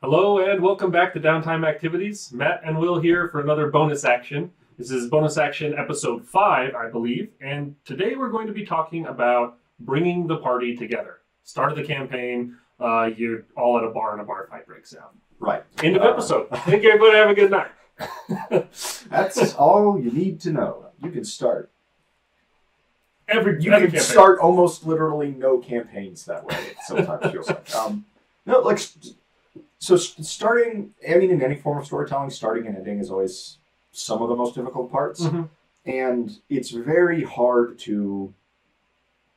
Hello and welcome back to Downtime Activities. Matt and Will here for another bonus action. This is bonus action episode 5, I believe, and today we're going to be talking about bringing the party together. Start of the campaign, you're all at a bar and a bar fight breaks out. Right. End of episode. I think everybody have a good night. That's all you need to know. You can start. You You can start almost literally no campaigns that way. It sometimes feels like. So starting, I mean, in any form of storytelling, starting and ending is always some of the most difficult parts. Mm-hmm. And it's very hard to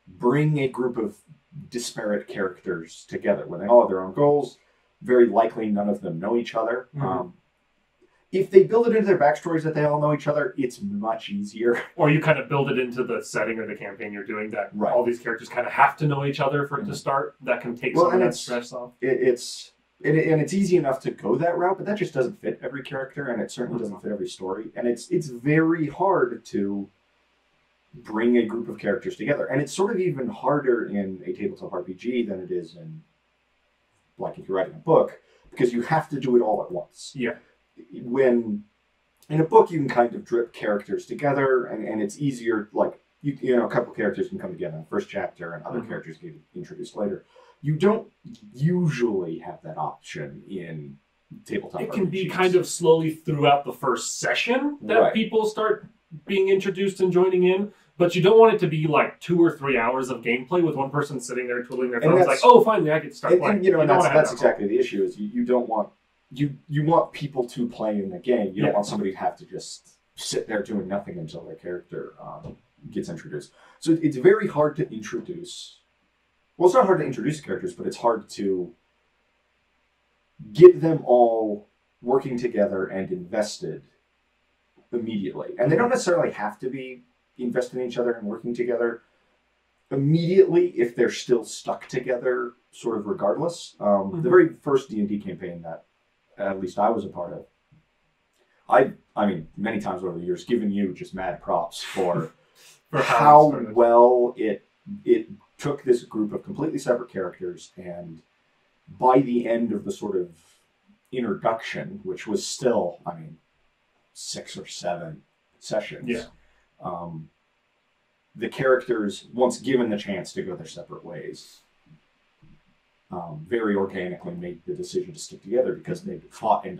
bring a group of disparate characters together when they all have their own goals. Very likely none of them know each other. Mm-hmm. If they build it into their backstories that they all know each other, it's much easier. Or you kind of build it into the setting of the campaign you're doing, that Right. all these characters kind of have to know each other for it to start. That can take some of that stress off. It's easy enough to go that route, but that just doesn't fit every character, and it certainly doesn't fit every story. And it's very hard to bring a group of characters together. And it's sort of even harder in a tabletop RPG than it is in, like, if you're writing a book, because you have to do it all at once. Yeah. When in a book you can kind of drip characters together, and it's easier, like, you know, a couple characters can come together in the first chapter and other characters get introduced later. You don't usually have that option in tabletop RPGs. It can be kind of slowly throughout the first session that people start being introduced and joining in, but you don't want it to be like 2 or 3 hours of gameplay with one person sitting there twiddling their thumbs like, oh, finally I get to start playing. And, you know, that's exactly the issue, is you don't want, you want people to play in the game. You don't want somebody to have to just sit there doing nothing until their character gets introduced. So it's very hard to introduce. Well, it's not hard to introduce characters, but it's hard to get them all working together and invested immediately. And they don't necessarily have to be invested in each other and working together immediately if they're still stuck together, sort of regardless. The very first D&D campaign that at least I was a part of, I mean, many times over the years, given you just mad props for how well it took this group of completely separate characters, and by the end of the sort of introduction, which was still, I mean, 6 or 7 sessions, the characters, once given the chance to go their separate ways, very organically made the decision to stick together because they fought and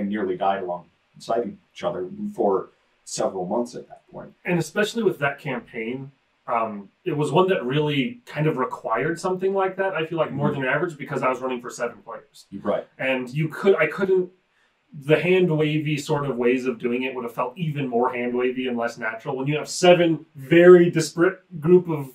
nearly died alongside each other for several months at that point. And especially with that campaign, it was one that really kind of required something like that, I feel like, more than average, because I was running for 7 players. Right. And I couldn't, the hand-wavy sort of ways of doing it would have felt even more hand-wavy and less natural. When you have 7 very disparate group of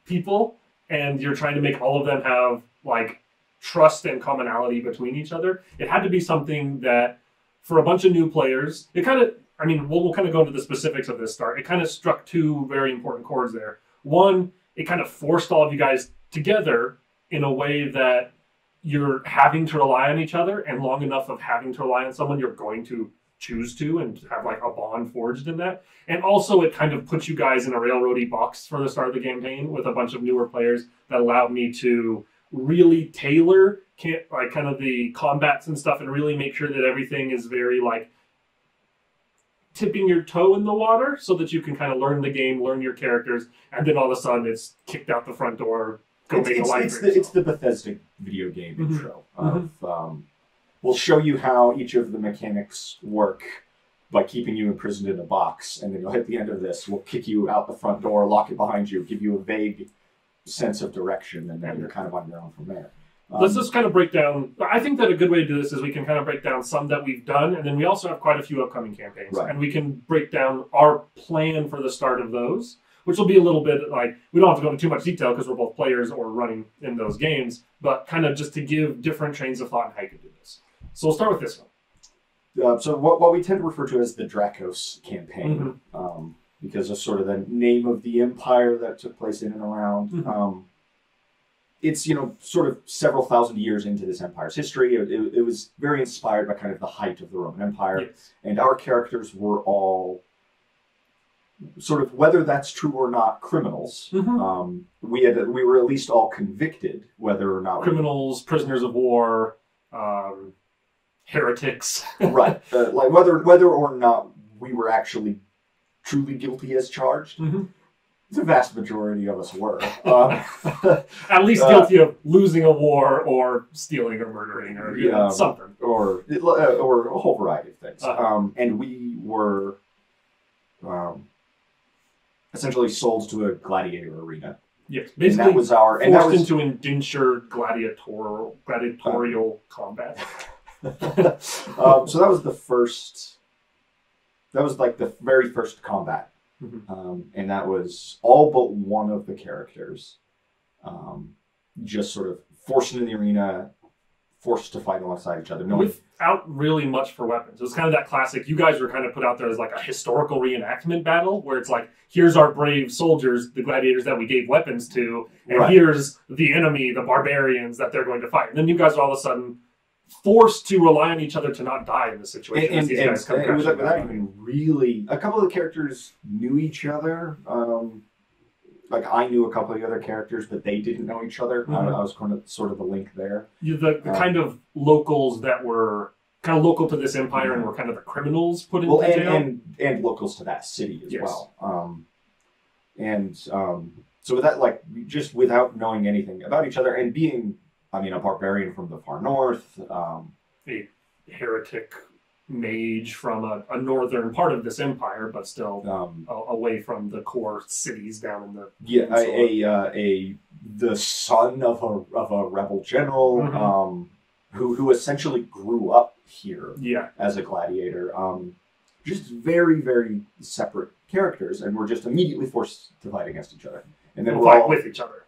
people, and you're trying to make all of them have, like, trust and commonality between each other, it had to be something that, for a bunch of new players, it kind of, I mean, we'll kind of go into the specifics of this start. It kind of struck 2 very important chords there. One, it kind of forced all of you guys together in a way that you're having to rely on each other, and long enough of having to rely on someone, you're going to choose to and have like a bond forged in that. And also it kind of puts you guys in a railroady box for the start of the campaign with a bunch of newer players that allowed me to really tailor like kind of the combats and stuff, and really make sure that everything is very like tipping your toe in the water so that you can kind of learn the game, learn your characters, and then all of a sudden it's kicked out the front door. It's the Bethesda video game intro of we'll show you how each of the mechanics work by keeping you imprisoned in a box, and then you'll hit the end of this, we'll kick you out the front door, lock it behind you, give you a vague sense of direction, and then you're kind of on your own from there. Let's just kind of break down. I think that a good way to do this is we can kind of break down some that we've done, and then we also have quite a few upcoming campaigns. Right. And we can break down our plan for the start of those, which will be a little bit like, we don't have to go into too much detail because we're both players or running in those games, but kind of just to give different trains of thought on how you can do this. So we'll start with this one. So what we tend to refer to as the Dracos campaign, because of sort of the name of the empire that took place in and around. It's, you know, sort of several thousand years into this empire's history. It was very inspired by kind of the height of the Roman Empire. Yes. And our characters were all sort of whether that's true or not, criminals. We were at least all convicted, whether or not criminals, prisoners of war, heretics. Right, like whether or not we were actually truly guilty as charged. The vast majority of us were. At least guilty of losing a war or stealing or murdering or something. Or a whole variety of things. And we were essentially sold to a gladiator arena. Yes, basically and that was our... forced and that was, into indentured gladiatorial combat. So that was the first... That was like the very first combat. And that was all but one of the characters just sort of forced into the arena, forced to fight alongside each other. Without really much for weapons. It was kind of that classic, you guys were kind of put out there as like a historical reenactment battle, where it's like, here's our brave soldiers, the gladiators that we gave weapons to, and here's the enemy, the barbarians that they're going to fight. And then you guys are all of a sudden forced to rely on each other to not die in this situation. Without even really... A couple of the characters knew each other. Like, I knew a couple of the other characters, but they didn't know each other. I was kind of sort of the link there. The kind of locals that were kind of local to this empire and were kind of the criminals put into jail. And locals to that city as well. So with that, like, just without knowing anything about each other and being... I mean, a barbarian from the far north. A heretic mage from a northern part of this empire, but still away from the core cities down in the... the son of a rebel general who essentially grew up here as a gladiator. Just very, very separate characters, and we're just immediately forced to fight against each other. And then we'll fight with each other.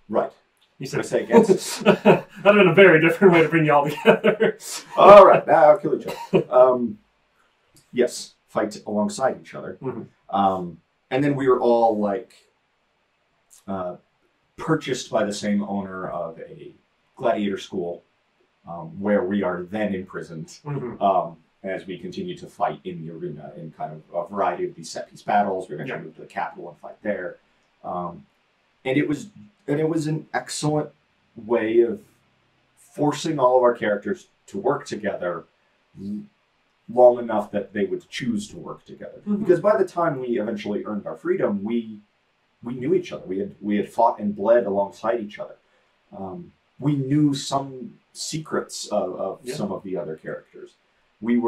Right. You said say against. That'd have been a very different way to bring you all together. All right, now I'll kill each other. Yes, fight alongside each other. And then we were all like purchased by the same owner of a gladiator school, where we are then imprisoned as we continue to fight in the arena in kind of a variety of these set piece battles. We eventually moved to the capital and fight there. And it was an excellent way of forcing all of our characters to work together long enough that they would choose to work together. Because by the time we eventually earned our freedom, we knew each other. We had fought and bled alongside each other. We knew some secrets of some of the other characters. We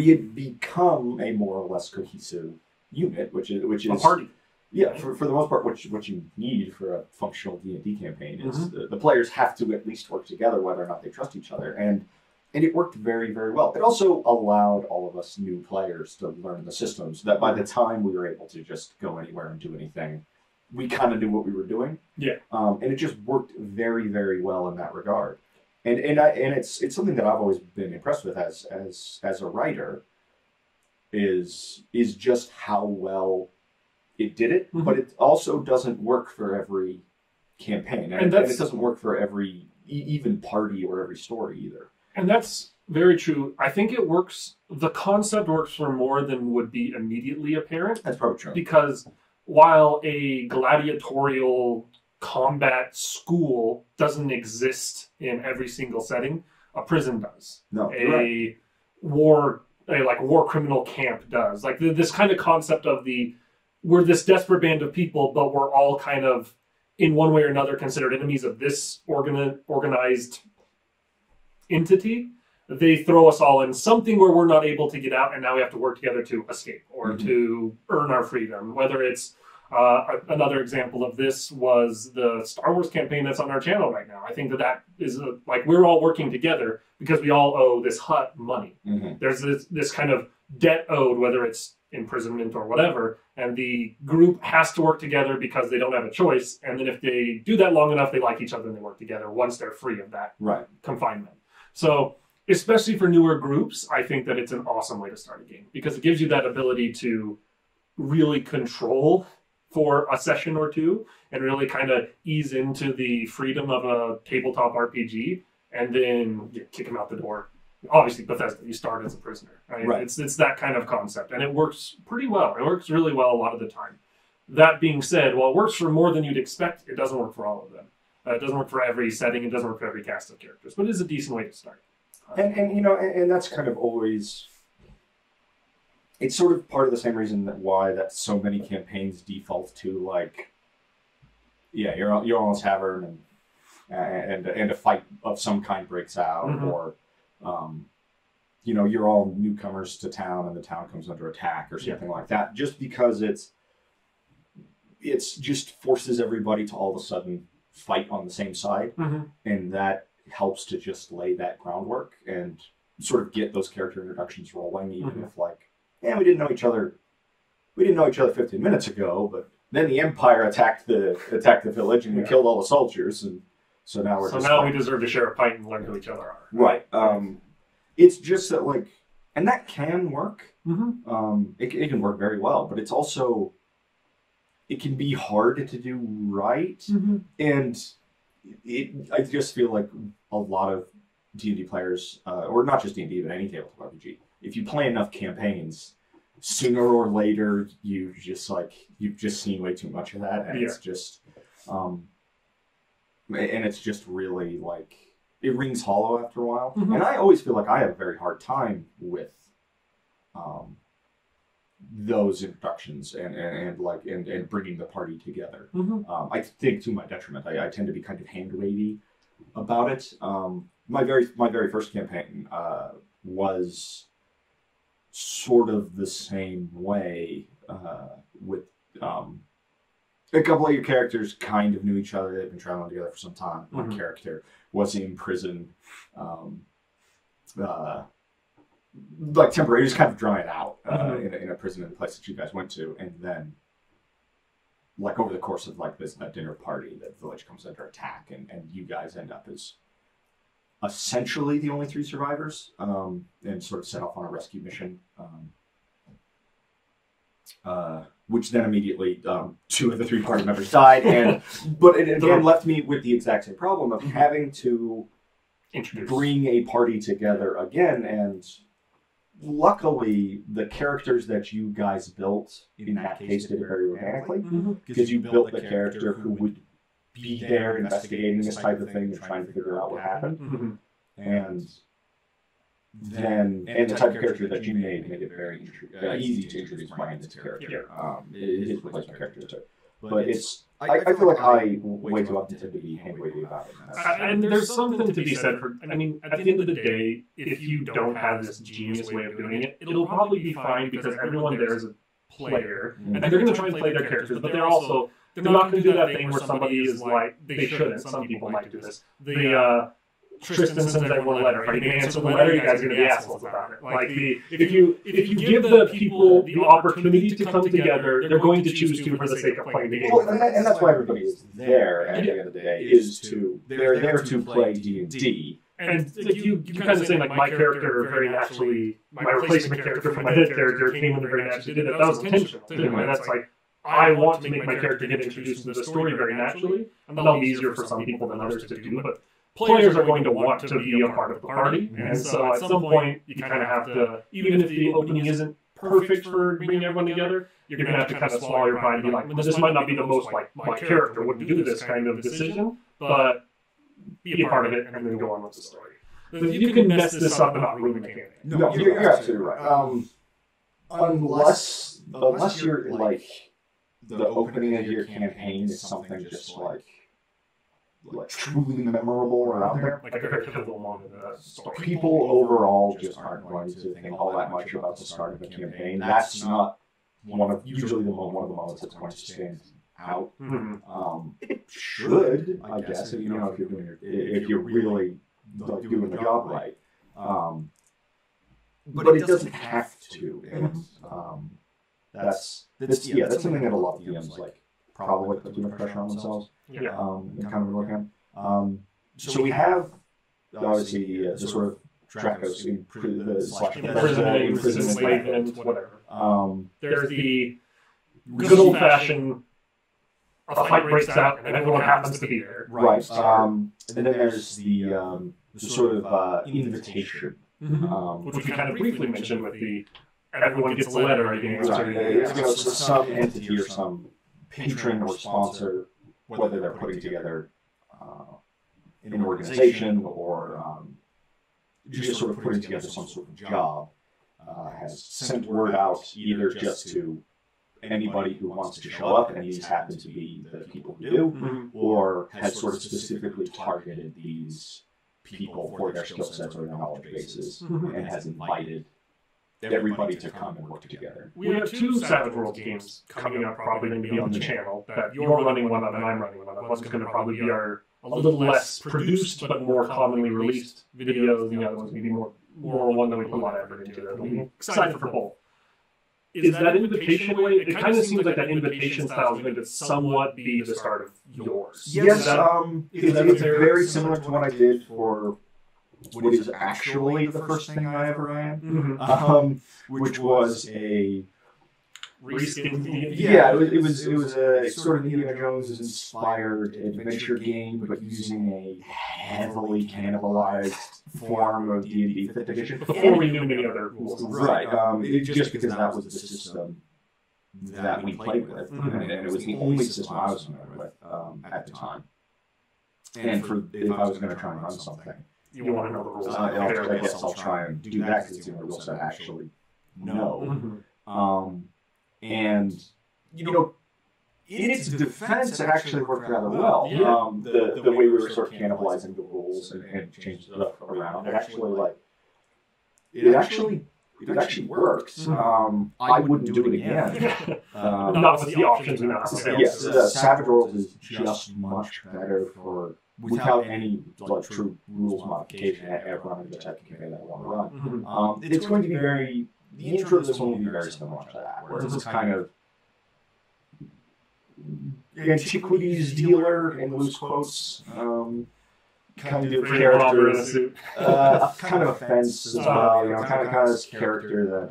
had become a more or less cohesive unit, which is a party. Yeah, for the most part, what you need for a functional D&D campaign is the players have to at least work together, whether or not they trust each other, and it worked very, very well. It also allowed all of us new players to learn the systems, that by the time we were able to just go anywhere and do anything, we kind of knew what we were doing. Yeah. And it just worked very, very well in that regard. And it's something that I've always been impressed with as a writer is just how well it did it, but it also doesn't work for every campaign, and it doesn't work for every even party or every story either. And that's very true. I think it works. The concept works for more than would be immediately apparent. That's probably true. Because while a gladiatorial combat school doesn't exist in every single setting, a prison does. No, a war criminal camp does. Like this kind of concept of we're this desperate band of people, but we're all kind of, in one way or another, considered enemies of this organized entity. They throw us all in something where we're not able to get out, and now we have to work together to escape or to earn our freedom. Whether it's another example of this was the Star Wars campaign that's on our channel right now. I think that is we're all working together because we all owe this hut money. There's this kind of debt owed, whether it's imprisonment or whatever, and the group has to work together because they don't have a choice, and then if they do that long enough, they like each other and they work together once they're free of that confinement. So especially for newer groups, I think that it's an awesome way to start a game because it gives you that ability to really control for a session or two and really kind of ease into the freedom of a tabletop RPG, and then kick them out the door obviously Bethesda, you start as a prisoner. Right? Right. It's that kind of concept, and it works pretty well. It works really well a lot of the time. That being said, while it works for more than you'd expect, it doesn't work for all of them. It doesn't work for every setting. It doesn't work for every cast of characters, but it is a decent way to start. And you know, and that's kind of always. It's sort of part of the same reason that so many campaigns default to like, yeah, you're on a tavern and a fight of some kind breaks out, Mhm. or you know, you're all newcomers to town and the town comes under attack or something like that. Just because it's just forces everybody to all of a sudden fight on the same side, Mhm. and that helps to just lay that groundwork and sort of get those character introductions rolling, even Mhm. if like, yeah, we didn't know each other 15 minutes ago, but then the Empire attacked the village and we killed all the soldiers, and so now we're we deserve to share a pint and learn who each other are. right. It's just that like, and that can work. Mm-hmm. It can work very well, but it's also, it can be hard to do right, Mm-hmm. and I just feel like a lot of D&D players, or not just D&D, but any tabletop RPG, if you play enough campaigns, sooner or later you've just seen way too much of that, and it's just, and it's just really like, it rings hollow after a while. Mm-hmm. And I always feel like I have a very hard time with those introductions and bringing the party together. Mm-hmm. I think to my detriment. I tend to be kind of hand wavy about it. My very first campaign was sort of the same way, with a couple of your characters kind of knew each other. They'd been traveling together for some time. Mm-hmm. My character was in prison, like temporarily, just kind of drying out in a prison in the place that you guys went to, and then like over the course of like this dinner party, the village comes under attack, and you guys end up as essentially the only 3 survivors, and sort of set off on a rescue mission. Which then immediately 2 of the 3 party members died, but it again left me with the exact same problem of having to bring a party together again. And luckily, the characters that you guys built in that case did it very organically, because you built the character who would be there investigating this type of thing and trying to figure out what happened, and then the type of character that you made it very easy to introduce Brian's character. His replacement character too. But it's I feel like I way too often tend to be hand wavy about it. And there's something to be said for, I mean, at the end of the day, if you don't have this genius way of doing it, it'll probably be fine because everyone there is a player, and they're going to try and play their characters, but they're not going to do that thing where somebody is like, they shouldn't. Some people might do this. Tristan sends everyone a letter. If you can answer the letter, you guys are going to be assholes about it. Like if you give the people the opportunity to come together, they're going to choose to for the sake of playing the game. Well, and that's why everybody is there at the end of the day, they're there to play D&D. And like you kind of saying, like, my character very naturally, my replacement character for my dead character came in very naturally. That was intentional too, and that's like, I want to make my character get introduced to the story very naturally, and that'll be easier for some people than others to do, but players are going to want to be a part of the party, and so at some point you kind of have to, even if the opening isn't perfect for bringing everyone together, you're going to have to kind of swallow your pride and be like, well, this might not be the most like my character would do this kind of decision, but be a part of it and then go on with the story. You can mess this up and not ruin the campaign. No, you're absolutely right. Unless you're like the opening of your campaign is something just like truly memorable around there. Like a very pivotal moment in the story. People overall just aren't going to think all that much about the start of a campaign. That's not usually one of the moments that's going to stand out. Mm-hmm. It should, I guess, if you're really like doing the job right. But it doesn't have to. And that's something that a lot of DMs like probably put too much pressure on themselves. And kind of work on. So we have obviously the sort of Dracos in prison, enslavement, whatever. There's the good old fashioned, a fight breaks out and everyone happens to be there. Right. And then there's the sort of invitation which we kind of briefly mentioned with the everyone gets a letter at the end. So some entity or some patron or sponsor, whether they're putting together an organization or just sort of putting together some sort of job, has sent word out either just to anybody who wants to show up, and these happen to be the people who do, or has sort of specifically targeted these people for their skill sets or their knowledge bases, and has invited everybody to come and work together. We have 2 Savage Worlds games coming up, probably going to be on the channel. That you're running one of and I'm running one of. One's going to probably be a little less produced but more commonly released videos. The other one's going to be more one that we put a lot of effort into. I'm excited for both. Is that invitation way? It kind of seems like that invitation style is going to somewhat be the start of yours. Yes, it's very similar to what I did for what is actually the first thing I ever ran, which was a it was a sort of Indiana Jones inspired adventure game, but using a heavily cannibalized form of D&D 5th edition. Before we knew any other rules. Right, just because that was the system that we played with, and it was the only system I was familiar with at the time. And for if I was going to try and run something, you want to know the rules. I guess I'll try and do that because it's the only rules I actually know. And, in its defense, it actually worked rather well. The way we were sort of cannibalizing the rules and changing stuff around, it actually works. I wouldn't do it again. Not with the options we now have. Yes, Savage Worlds is just much better for without any true rules modification at running the type of campaign that I want to run. It's going to be the intro of this one will be very similar to that, where it's kind of antiquities dealer in loose quotes, kind of character, kind of a fence as well, kind of this character that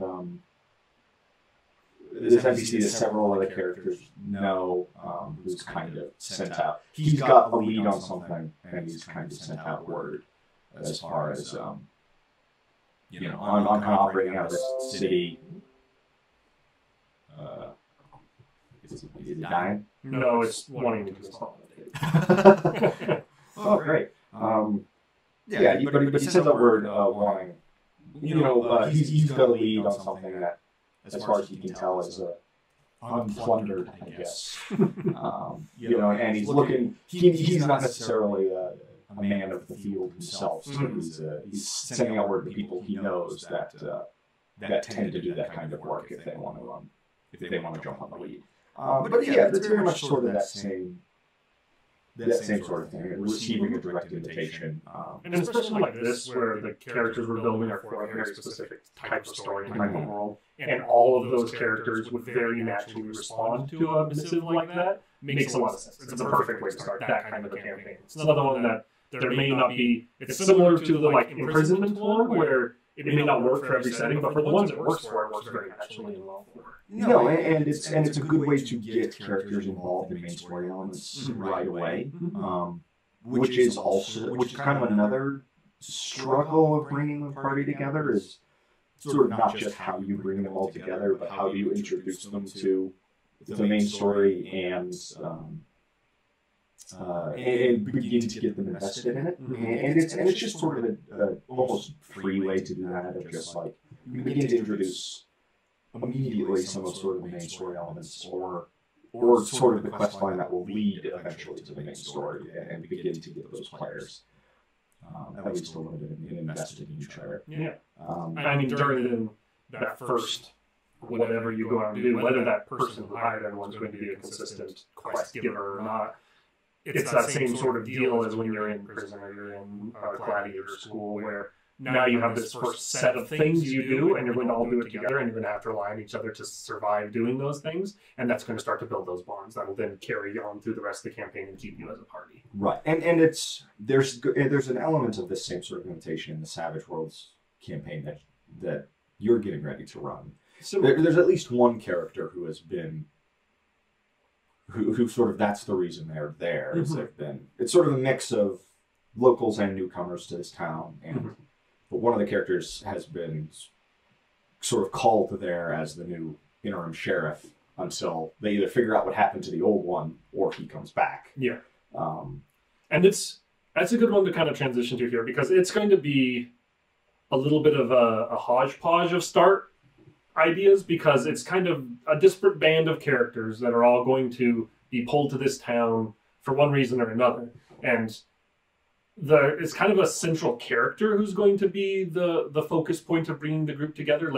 this NPC that several other characters know, who's kind of sent out. He's got a lead on something, and he's kind of sent out word as far as on kind of operating out of this city. Is it dying? No, it's wanting to install it. Oh, great. But he sends out word wanting. He's got a lead on something that, as far as he can tell, is unplundered, I guess. And he's looking. He's not necessarily a man of the field himself. So he's sending out word to people he knows that tend to do that kind of work if they want to jump on the lead. But it's very much sort of that same sort of thing, receiving a direct invitation. And especially like this, where the characters we're building are for a very specific type of story in the world, and all of those characters would very naturally respond to a missive like that, makes a lot of sense. It's a perfect way to start that kind of a campaign. It's another one that there may not be, it's similar to the imprisonment one, where it may not work for every setting, but for the ones it works for, it works very naturally and well for. No, and it's a good way to get characters involved in main story elements right away, which is kind of another struggle of bringing the party together, is sort of not just how you bring them all together, but how you introduce them to the main story and begin to get them invested in it. And it's just sort of a almost free way to do that, of just like you begin to introduce immediately some of sort of the main story elements, or sort of the quest line that will lead eventually to the main story, and begin to get those players at least a little bit invested in each other. Yeah. I mean, during that first whatever you go out and do, whether that person who hired everyone's going to be a consistent quest giver or not, it's that same sort of deal as when you're in prison or you're in gladiator school, where now you have this first set of things you do, and you're going to all do it together, and you're going to have to rely on each other to survive doing those things, and that's going to start to build those bonds that will then carry on through the rest of the campaign and keep you as a party. Right, and there's an element of this same sort of invitation in the Savage Worlds campaign that you're getting ready to run. So there's at least one character who has been who sort of, that's the reason they're there. Is they've been, it's sort of a mix of locals and newcomers to this town, and but one of the characters has been sort of called there as the new interim sheriff until they either figure out what happened to the old one or he comes back. Yeah. Um, And that's a good one to kind of transition to here, because it's going to be a little bit of a hodgepodge of start ideas, because it's kind of a disparate band of characters that are all going to be pulled to this town for one reason or another. And it's kind of a central character who's going to be the focus point of bringing the group together,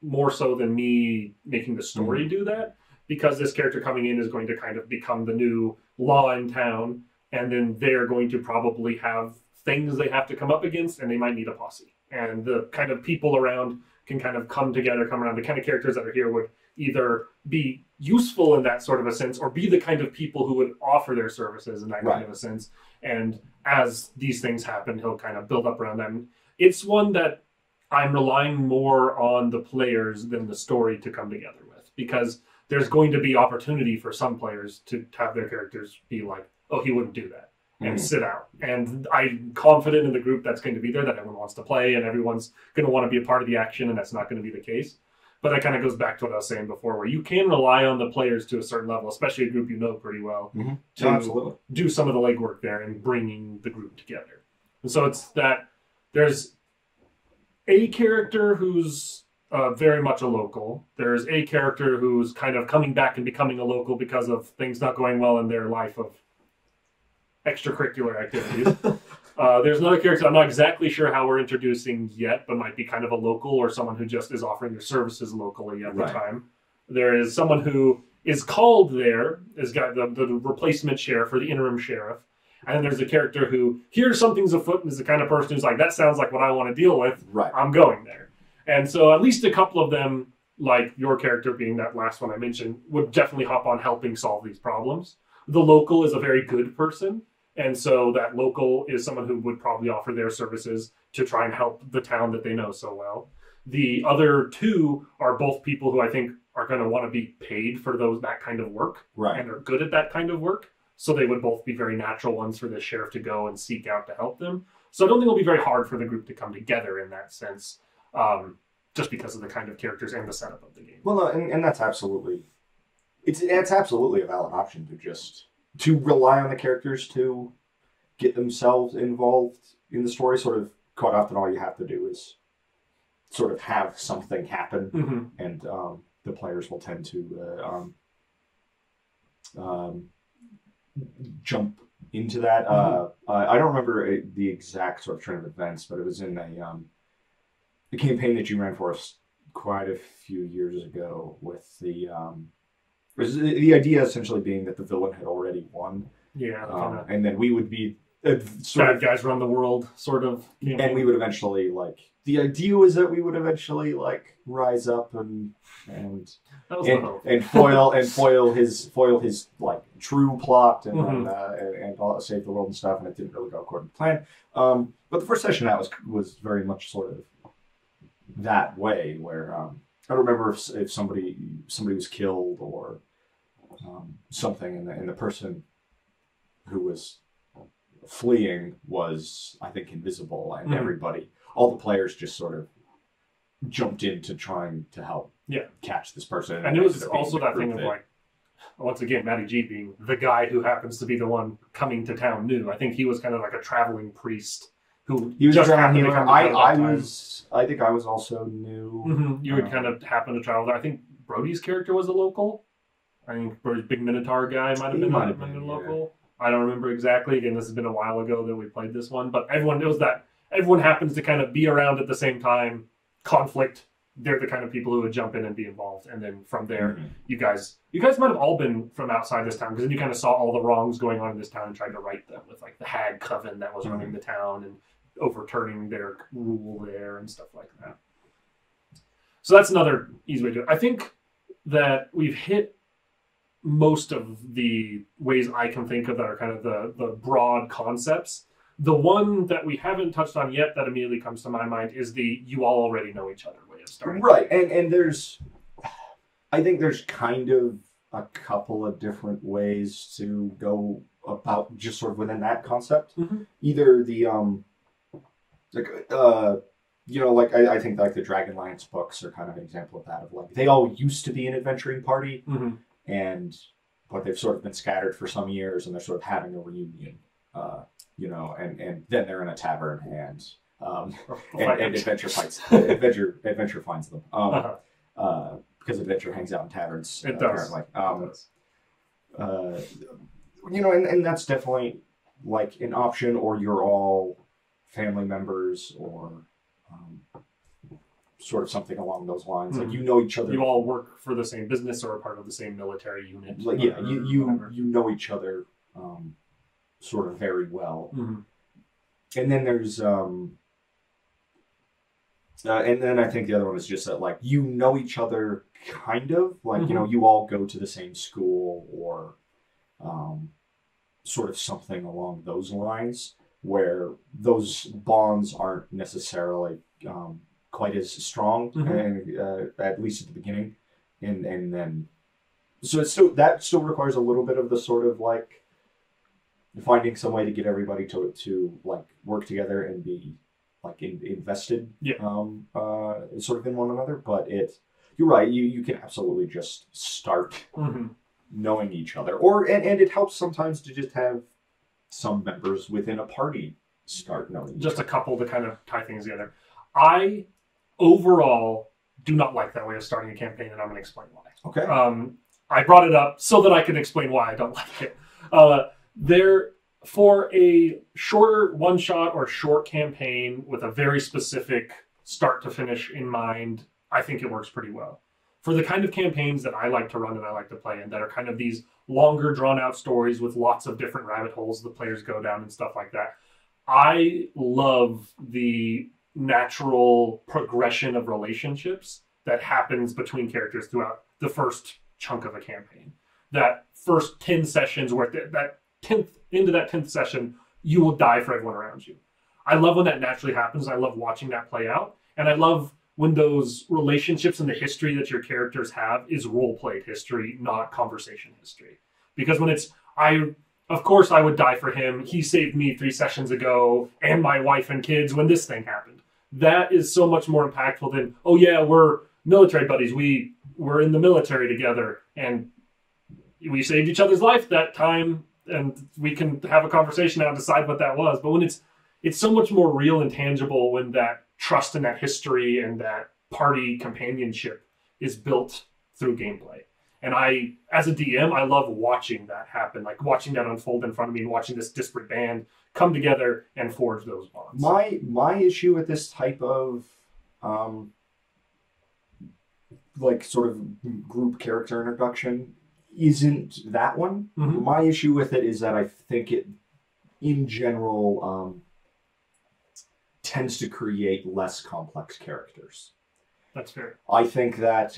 more so than me making the story do that, because this character coming in is going to kind of become the new law in town, and then they're going to probably have things they have to come up against, and they might need a posse. And the kind of people around can kind of come together, come around. The kind of characters that are here would either be useful in that sort of a sense, or be the kind of people who would offer their services in that kind of a sense. And as these things happen, he'll kind of build up around them. It's one that I'm relying more on the players than the story to come together with, because there's going to be opportunity for some players to have their characters be like, oh, he wouldn't do that, and sit out. And I'm confident in the group that's going to be there, that everyone wants to play and everyone's going to want to be a part of the action, and that's not going to be the case. But that kind of goes back to what I was saying before, where you can rely on the players to a certain level, especially a group you know pretty well, to do some of the legwork there and bringing the group together. And so it's that there's a character who's very much a local. There's a character who's kind of coming back and becoming a local because of things not going well in their life of extracurricular activities. There's another character I'm not exactly sure how we're introducing yet, but might be kind of a local, or someone who just is offering their services locally at the time. There is someone who is called there, has got the replacement sheriff or the interim sheriff. And then there's a character who hears something's afoot and is the kind of person who's like, that sounds like what I want to deal with. I'm going there. And so at least a couple of them, like your character being that last one I mentioned, would definitely hop on helping solve these problems. The local is a very good person. And so that local is someone who would probably offer their services to try and help the town that they know so well. The other two are both people who I think are going to want to be paid for that kind of work. And are good at that kind of work. So they would both be very natural ones for the sheriff to go and seek out to help them. So I don't think it'll be very hard for the group to come together in that sense, just because of the kind of characters and the setup of the game. Well, and that's absolutely, it's absolutely a valid option to rely on the characters to get themselves involved in the story. Sort of quite often all you have to do is sort of have something happen, and the players will tend to jump into that. I don't remember the exact sort of trend of events, but it was in a campaign that you ran for us quite a few years ago with the idea essentially being that the villain had already won. And then we would be bad guys run the world sort of campaign. And we would eventually the idea was that we would eventually rise up and foil his true plot and save the world and stuff, and it didn't really go according to plan. But the first session that was very much sort of that way, where I don't remember if somebody was killed or something, and the person who was fleeing was, I think, invisible, and all the players just sort of jumped into trying to help catch this person. And it was also that thing of once again, Matty G being the guy who happens to be the one coming to town new. I think he was kind of like a traveling priest who he was just happened to come I think I was also new. You would kind of happen to travel there. I think Brody's character was a local. I think Brody's big Minotaur guy might have been a local. I don't remember exactly. Again, this has been a while ago that we played this one, but everyone knows that everyone happens to kind of be around at the same time. Conflict. They're the kind of people who would jump in and be involved, and then from there, you guys might have all been from outside this town, because then you kind of saw all the wrongs going on in this town and tried to right them with the Hag Coven that was running the town and overturning their rule there and stuff like that. So that's another easy way to do it. I think that we've hit most of the ways I can think of that are kind of the broad concepts. The one that we haven't touched on yet that immediately comes to my mind is the you all already know each other way of starting. Right, and I think there's kind of a couple of different ways to go about just sort of within that concept. Either like like I think like the Dragonlance books are kind of an example of that. Of like they all used to be an adventuring party, but they've sort of been scattered for some years, and they're sort of having a reunion. And then they're in a tavern, and adventure adventure finds them. Because adventure hangs out in taverns. It does. Apparently. And that's definitely like an option, or you're all family members, or sort of something along those lines. Like you know each other. You all work for the same business or are part of the same military unit. Like, yeah, you know each other sort of very well. And then there's and then I think the other one is just that like you know each other kind of like you all go to the same school, or sort of something along those lines, where those bonds aren't necessarily quite as strong, and at least at the beginning, and then so that still requires a little bit of the sort of like finding some way to get everybody to like work together and be like invested, sort of in one another. But you're right, you can absolutely just start knowing each other, and it helps sometimes to just have some members within a party start knowing just a couple to kind of tie things together. I overall do not like that way of starting a campaign, and I'm going to explain why. Okay. I brought it up so that I can explain why I don't like it. For a shorter one-shot or short campaign with a very specific start to finish in mind, I think it works pretty well. For the kind of campaigns that I like to run and I like to play in, that are kind of these longer, drawn-out stories with lots of different rabbit holes the players go down and stuff like that, I love the natural progression of relationships that happens between characters throughout the first chunk of a campaign. That first 10 sessions where into that 10th session, you will die for everyone around you. I love when that naturally happens. I love watching that play out. And I love when those relationships and the history that your characters have is role-played history, not conversation history. Because when it's, of course I would die for him. He saved me 3 sessions ago and my wife and kids when this thing happened. That is so much more impactful than, oh yeah, we're military buddies. We're in the military together and we saved each other's life that time, and we can have a conversation now and decide what that was. But when it's so much more real and tangible when that trust and that history and that party companionship is built through gameplay. And as a DM, I love watching that happen, like watching that unfold in front of me and watching this disparate band come together and forge those bonds. My issue with this type of like sort of group character introduction isn't that one. My issue with it is that I think it, in general, tends to create less complex characters. That's fair. I think that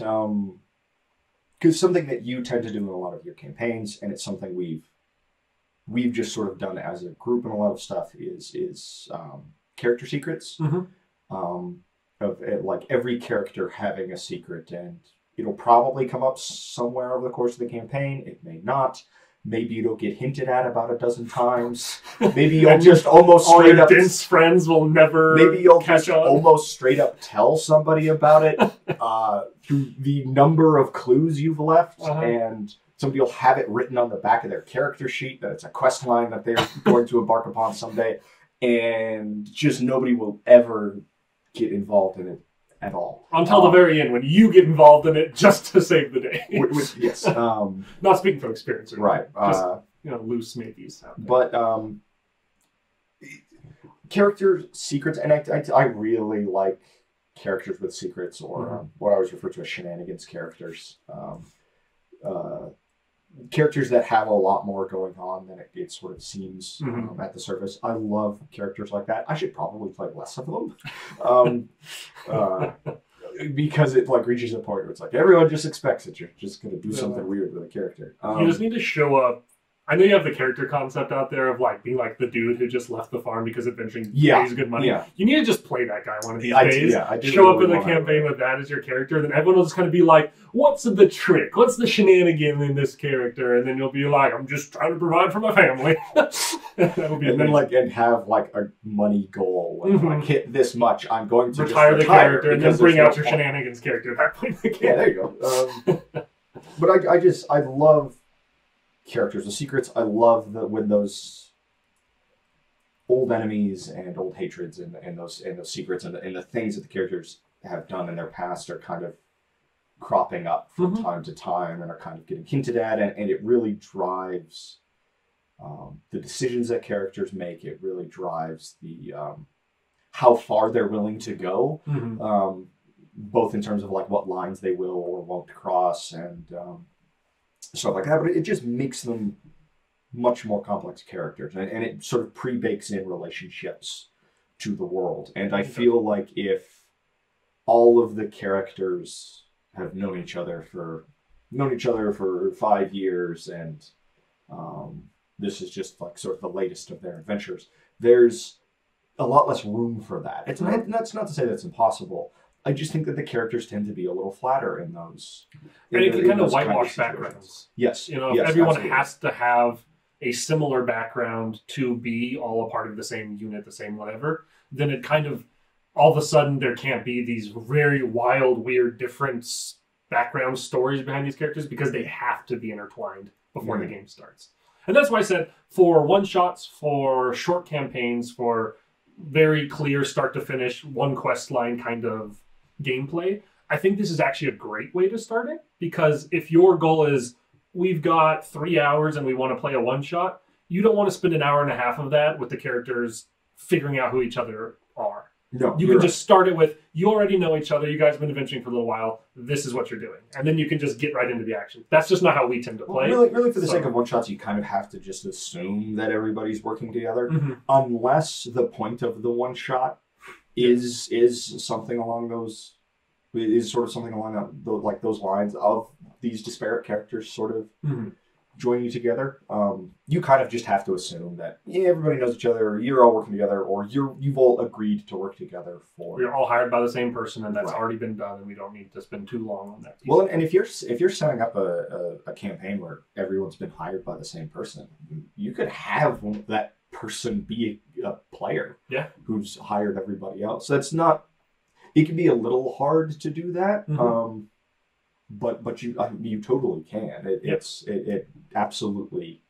because something that you tend to do in a lot of your campaigns, and it's something we've just sort of done as a group in a lot of stuff, is character secrets. Of like every character having a secret, and it'll probably come up somewhere over the course of the campaign. It may not. Maybe it'll get hinted at about a dozen times. Maybe you'll just almost straight up... dense friends will never Maybe you'll just almost straight up tell somebody about it through the number of clues you've left, and somebody will have it written on the back of their character sheet that it's a quest line that they're going to embark upon someday, and just nobody will ever get involved in it at all. Until the very end, when you get involved in it just to save the day. Yes. Not speaking from experience. Right. Just, loose maybes out there. But character secrets, and I really like characters with secrets, or what I always refer to as shenanigans characters. Characters that have a lot more going on than it sort of seems at the surface. I love characters like that. I should probably play less of them. Because it like reaches a point where it's like everyone just expects that you're just going to do something weird with a character. You just need to show up I know you have the character concept out there of like being like the dude who just left the farm because adventuring Yeah, pays good money. yeah. You need to just play that guy one of these I days. do Show up really in the want campaign with that as your character, then everyone will just kind of be like, "What's the trick? What's the shenanigan in this character?" And then you'll be like, "I'm just trying to provide for my family." That'll be and then amazing. and have like a money goal. When like hit this much, I'm going to retire just the character and then because bring there's out no your point. shenanigans character at that point in the game. Yeah, there you go. But I love characters, the secrets. I love when those old enemies and old hatreds and those secrets and the things that the characters have done in their past are kind of cropping up from time to time and are kind of getting hinted at, and it really drives the decisions that characters make. It really drives the how far they're willing to go, both in terms of like what lines they will or won't cross and stuff like that. But it just makes them much more complex characters, and it sort of pre-bakes in relationships to the world. And I feel like if all of the characters have known each other for 5 years, and this is just like sort of the latest of their adventures, there's a lot less room for that. That's not to say that's impossible. I just think that the characters tend to be a little flatter in those. And it can kind of whitewash backgrounds. Yes. If yes, everyone absolutely. has to have a similar background to be all a part of the same unit, the same whatever, then it kind of, all of a sudden, there can't be these very wild, weird, different background stories behind these characters because they have to be intertwined before the game starts. And that's why I said for one-shots, for short campaigns, for very clear start to finish, one quest line kind of gameplay, I think this is actually a great way to start it, because if your goal is we've got 3 hours and we want to play a one-shot, you don't want to spend an hour and a half of that with the characters figuring out who each other are. No, you can just start it with, you already know each other, you guys have been adventuring for a little while, this is what you're doing. And then you can just get right into the action. That's just not how we tend to play. Well, really for the sake of one-shots, you kind of have to just assume that everybody's working together, unless the point of the one-shot is something along those, is sort of something along like those lines of these disparate characters sort of joining together. You kind of just have to assume that everybody knows each other, or you're all working together, or you've all agreed to work together for. You're all hired by the same person, and that's already been done, and we don't need to spend too long on that piece. Well, and if you're setting up a campaign where everyone's been hired by the same person, you could have that person be a player, who's hired everybody else. That's not. It can be a little hard to do that. But you totally can. It absolutely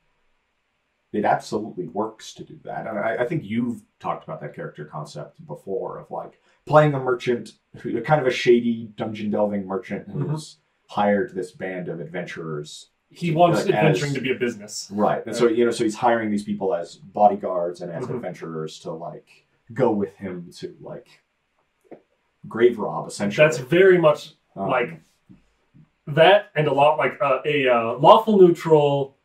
works to do that. And I think you've talked about that character concept before of like playing a merchant, kind of a shady dungeon delving merchant who's hired this band of adventurers. He wants adventuring to be a business, right? And so so he's hiring these people as bodyguards and as adventurers to like go with him to like grave rob, essentially. That's very much like that, and a lot like a lawful neutral,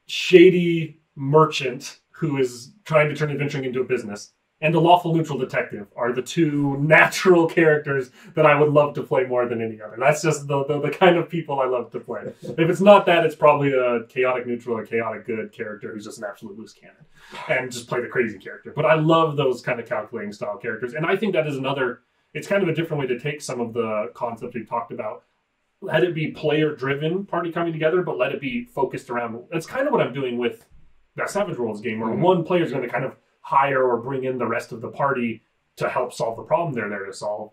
shady merchant who is trying to turn adventuring into a business, and a lawful neutral detective are the two natural characters that I would love to play more than any other. That's just the kind of people I love to play. If it's not that, it's probably a chaotic neutral or chaotic good character who's just an absolute loose cannon and just play the crazy character. But I love those kind of calculating style characters, and I think that is another. It's kind of a different way to take some of the concepts we've talked about. Let it be player-driven party coming together, but let it be focused around. That's kind of what I'm doing with that Savage Worlds game, where one player is going to kind of hire or bring in the rest of the party to help solve the problem they're there to solve.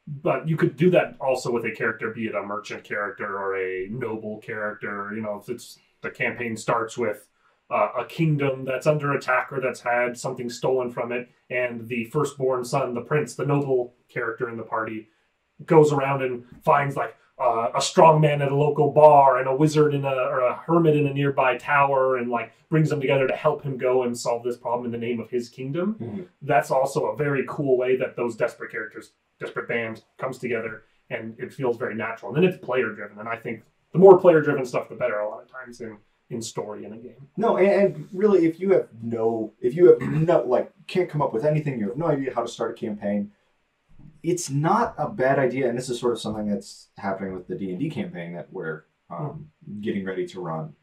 But you could do that also with a character, be it a merchant character or a noble character. If it's the campaign starts with a kingdom that's under attack or that's had something stolen from it, and the firstborn son, the prince, the noble character in the party, goes around and finds like a strong man at a local bar and a wizard or a hermit in a nearby tower, and like brings them together to help him go and solve this problem in the name of his kingdom. That's also a very cool way that those desperate band comes together, and it feels very natural. And then it's player driven, and I think the more player driven stuff, the better a lot of times in story in a game. No, and really, if you have no, like, can't come up with anything, you have no idea how to start a campaign, it's not a bad idea. And this is sort of something that's happening with the D&D campaign that we're getting ready to run.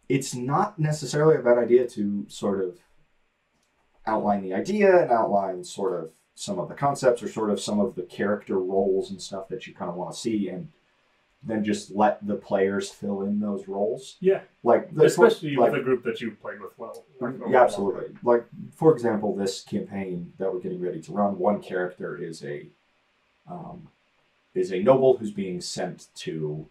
it's not necessarily a bad idea to sort of outline the idea and outline sort of some of the concepts or sort of some of the character roles and stuff that you kind of want to see, and then just let the players fill in those roles. Yeah. Like especially with a group that you've played with well. Yeah, absolutely. Like, for example, this campaign that we're getting ready to run, one character is a noble who's being sent to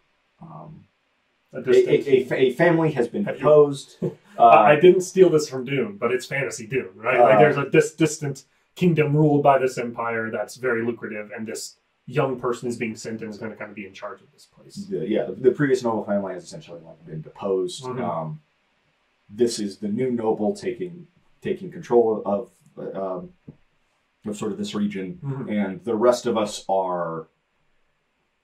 a family has been deposed. I didn't steal this from Dune, but it's fantasy Dune, right? Like there's a distant kingdom ruled by this empire that's very lucrative, and this young person is being sent and is going to kind of be in charge of this place. The previous noble family has essentially been deposed. Mm-hmm. This is the new noble taking control of sort of this region, mm-hmm. and the rest of us are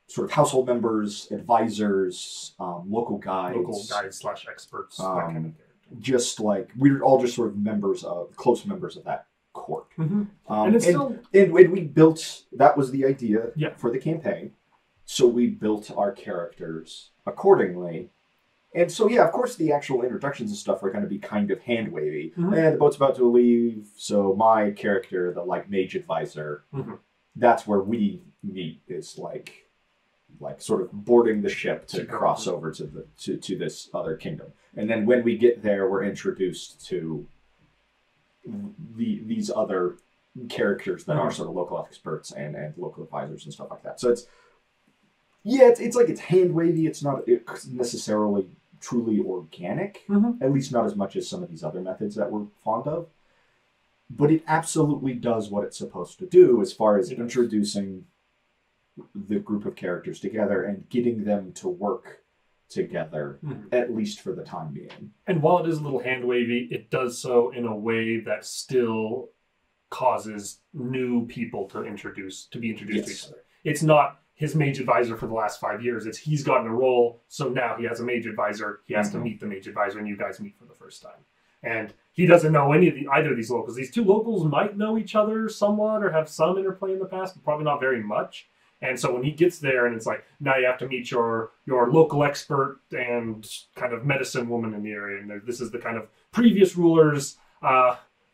sort of household members, advisors, local guides / experts, that kind of character. Just like we're all just sort of close members of that court. Mm-hmm. And we built, that was the idea for the campaign. So we built our characters accordingly. And so, yeah, of course, the actual introductions and stuff are going to be kind of hand-wavy. Mm-hmm. And the boat's about to leave, so my character, the mage advisor, mm-hmm. that's where we meet, is like sort of boarding the ship to cross over to this other kingdom. And then when we get there, we're introduced to these other characters that are sort of local experts and local advisors and stuff like that. So it's hand wavy. It's not necessarily truly organic, mm-hmm. at least not as much as some of these other methods that we're fond of. But it absolutely does what it's supposed to do as far as introducing the group of characters together and getting them to work together, mm-hmm. at least for the time being. And while it is a little hand wavy, it does so in a way that still causes new people to be introduced to each other. It's not his mage advisor for the last 5 years. It's he's gotten a role, so now he has a mage advisor. He has mm-hmm. to meet the mage advisor, and you guys meet for the first time. And he doesn't know either of these locals. These two locals might know each other somewhat or have some interplay in the past, but probably not very much. And so when he gets there, and it's like, now you have to meet your local expert and kind of medicine woman in the area, and this is the kind of previous ruler's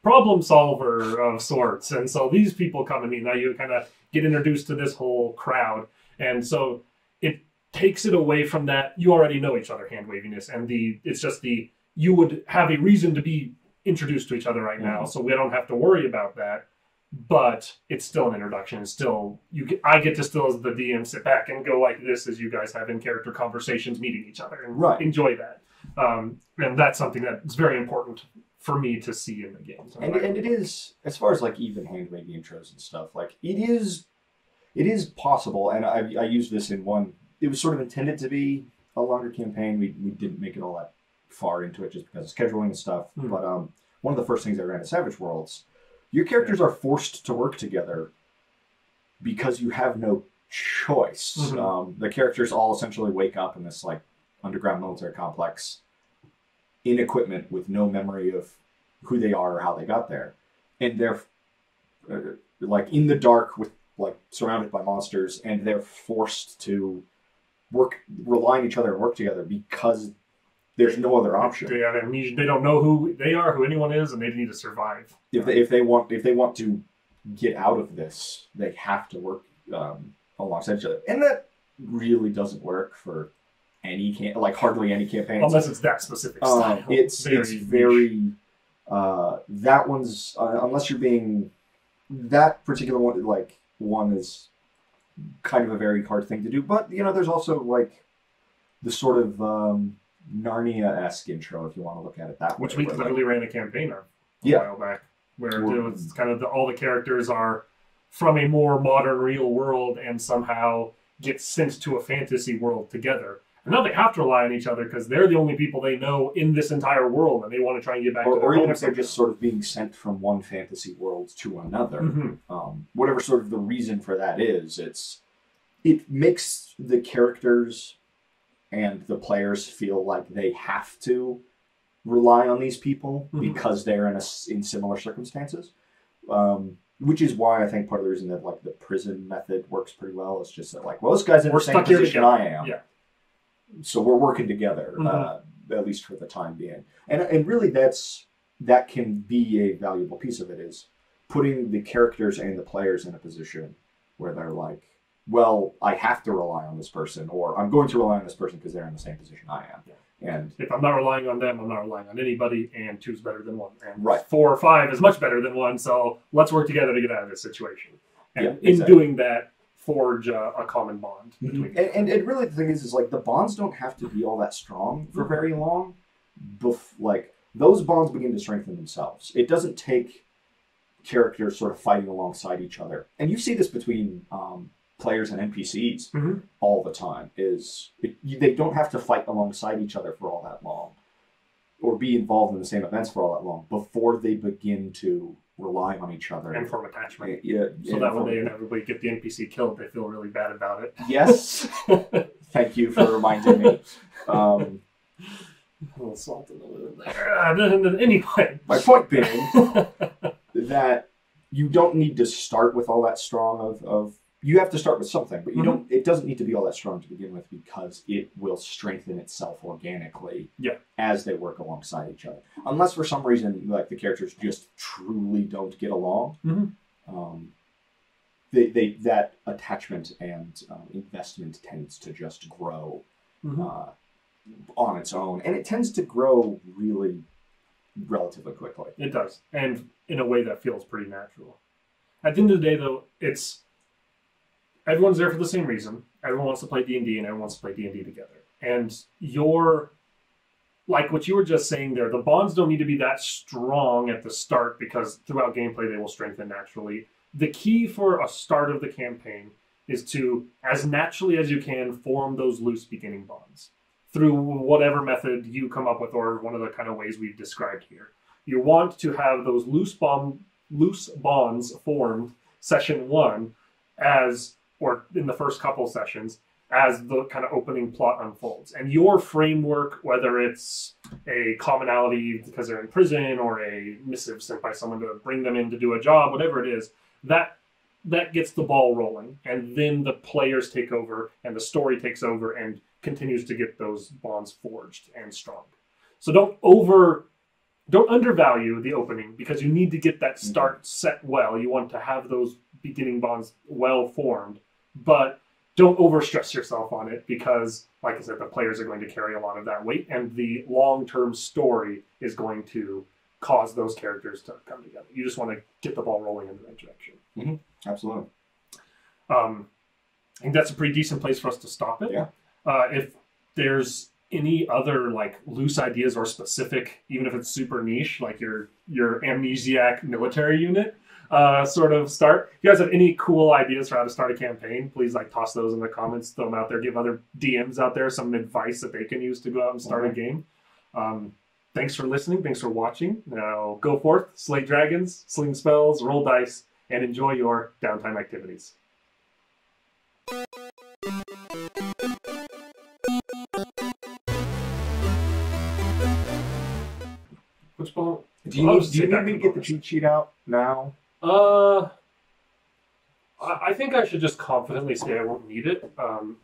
problem solver of sorts. And so these people come and meet. Now you kind of get introduced to this whole crowd. And so it takes it away from that you already know each other hand waviness, and it's just you would have a reason to be introduced to each other right now, so we don't have to worry about that. But it's still an introduction. It's still I get to still, as the DM, sit back and go like this as you guys have in-character conversations, meeting each other, and enjoy that. And that's something that's very important for me to see in the game. So and it is, as far as even hand-wavy intros and stuff, it is possible. And I used this in one. It was sort of intended to be a longer campaign. We didn't make it all that far into it just because of scheduling and stuff. Mm-hmm. But one of the first things I ran at Savage Worlds, your characters are forced to work together because you have no choice. Mm-hmm. The characters all essentially wake up in this underground military complex in equipment with no memory of who they are or how they got there, and they're in the dark with surrounded by monsters, and they're forced to rely on each other and work together because there's no other option. They have amnesia. They don't know who they are, who anyone is, and they need to survive. If they want to get out of this, they have to work alongside each other, and that really doesn't work for any hardly any campaigns, unless it's that specific style. It's very that one's unless you're being that particular one. One is kind of a very hard thing to do, but there's also the sort of Narnia-esque intro, if you want to look at it that way. Which we literally ran a campaign of a while back, where it's kind of all the characters are from a more modern real world and somehow get sent to a fantasy world together. And now they have to rely on each other because they're the only people they know in this entire world, and they want to try and get back to their or even if they're just sort of being sent from one fantasy world to another. Mm-hmm. Whatever sort of the reason for that is, it makes the characters and the players feel like they have to rely on these people because they're in similar circumstances. Which is why I think part of the reason that the prison method works pretty well is just that this guy's in the same position I am. Yeah. So we're working together. at least for the time being. And really, that can be a valuable piece of it, is putting the characters and the players in a position where they're like, well, I have to rely on this person, or I'm going to rely on this person because they're in the same position I am. Yeah. And if I'm not relying on them, I'm not relying on anybody, and 2's better than 1. And right. 4 or 5 is much better than 1, so let's work together to get out of this situation. And yeah, exactly. in doing that, forge a common bond between and really the thing is like the bonds don't have to be all that strong for very long. Like those bonds begin to strengthen themselves. It doesn't take characters sort of fighting alongside each other. And you see this between players and NPCs all the time. They don't have to fight alongside each other for all that long, or be involved in the same events for all that long before they begin to rely on each other and form attachment. Yeah, so that when they inevitably get the NPC killed, they feel really bad about it. Yes. Thank you for reminding me. A little salt in the wound there. Anyway, my point being that you don't need to start with all that strong of you have to start with something, but you don't. It doesn't need to be all that strong to begin with, because it will strengthen itself organically as they work alongside each other. Unless for some reason, like the characters just truly don't get along, that attachment and investment tends to just grow on its own, and it tends to grow really relatively quickly. It does, and in a way that feels pretty natural. At the end of the day, though, everyone's there for the same reason. Everyone wants to play D&D, and everyone wants to play D&D together. And like what you were just saying there, the bonds don't need to be that strong at the start, because throughout gameplay they will strengthen naturally. The key for a start of the campaign is to, as naturally as you can, form those loose beginning bonds through whatever method you come up with, or one of the kind of ways we've described here. You want to have those loose bonds formed session 1 or in the first couple sessions, as the kind of opening plot unfolds. And your framework, whether it's a commonality because they're in prison, or a missive sent by someone to bring them in to do a job, whatever it is, that gets the ball rolling. And then the players take over, and the story takes over, and continues to get those bonds forged and strong. So don't undervalue the opening, because you need to get that start set well. You want to have those beginning bonds well formed, but don't overstress yourself on it, because, like I said, the players are going to carry a lot of that weight, and the long-term story is going to cause those characters to come together. You just want to get the ball rolling in the right direction. Absolutely. I think that's a pretty decent place for us to stop it. Yeah. If there's any other like loose ideas or specific, even if it's super niche, like your amnesiac military unit sort of start. If you guys have any cool ideas for how to start a campaign, please like toss those in the comments, throw them out there, give other DMs out there some advice that they can use to go out and start a game. Thanks for listening. Thanks for watching. Now go forth, slay dragons, sling spells, roll dice, and enjoy your downtime activities. Which ball? Do you need me to get the cheat sheet out now? I think I should just confidently say I won't need it,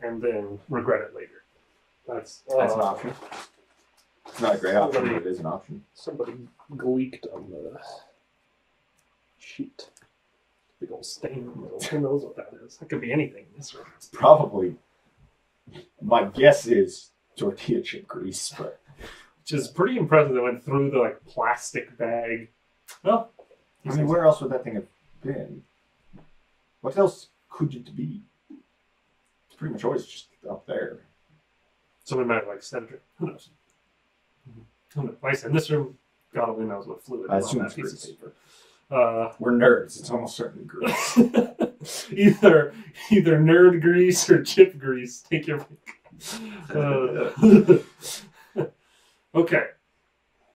and then regret it later. That's an option. It's not a great option, but it is an option. Somebody gleeked on the sheet. Big old stain in the middle. Who knows what that is? That could be anything in this room. It's probably, my guess is tortilla chip grease, but which is pretty impressive. They went through the like plastic bag. Well, I mean, where else would that thing have been? What else could it be? It's pretty much always just up there. Someone might have like sent it. Who knows? Like I said, in this room, God only knows what fluid I is assume on it's that piece grease. of paper. We're nerds. It's almost certainly grease. either nerd grease or chip grease. Take your pick. Okay.